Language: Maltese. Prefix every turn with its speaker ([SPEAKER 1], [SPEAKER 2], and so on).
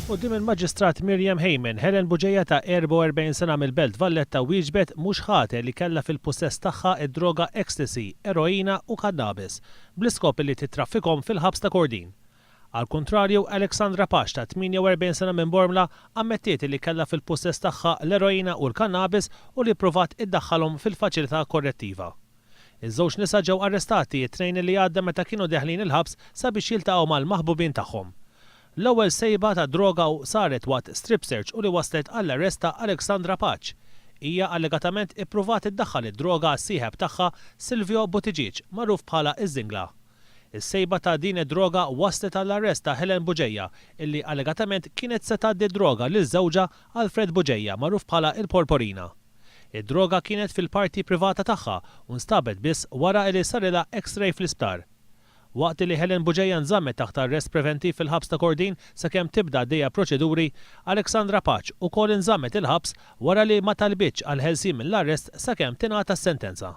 [SPEAKER 1] Quddiem il-Maġistrat Miriam Heyman, Helen Buġejja ta' 44 sena mill-Belt Valletta wieġbet mhux ħater li kellha fil-possess tagħha id-droga ecstasy, eroina u kannabis bl-iskop li titraffikhom fil-ħabs ta' Kordin. Al kontrarju, Alexandra Pax ta' 48 sena minn Bormla ammettiet li kellha fil-possess tagħha l-eroina u l-kannabis u li provat iddaħħalhom fil-faċilità korrettiva. Iż-żewġ nisa ġew arrestati t-tnejn li għadda meta kienu deħlin il-ħabs sabiex jiltaqgħu mal-maħbubin tagħhom. L-ewwel sejba ta' droga saret waqt strip search u li waslet għall-arrest ta' Alexandra Pax. Hija allegatament ippruvat iddaħħal id-droga għas-sieħeb tagħha Silvio Buttigieg, magħruf bħala iż-Żingla. Is-sejba ta' din id-droga waslet għall-arrest ta' Helen Buġejja, illi allegatament kienet se tgħaddi droga lil żewġa Alfred Buġejja, magħruf bħala il-Porporina. Id-droga kienet fil-parti privata tagħha u nstabet biss wara li sarilha X-ray fl-isptar. Waqt li Helen Buġejja nżammet taħt arrest preventiv fil-ħabs ta' Kordin sakemm tibda għaddejja proċeduri, Alexandra Pax ukoll inżammet il-ħabs wara li ma talbitx għal ħelsien mill-arrest sakemm tingħata s-sentenza.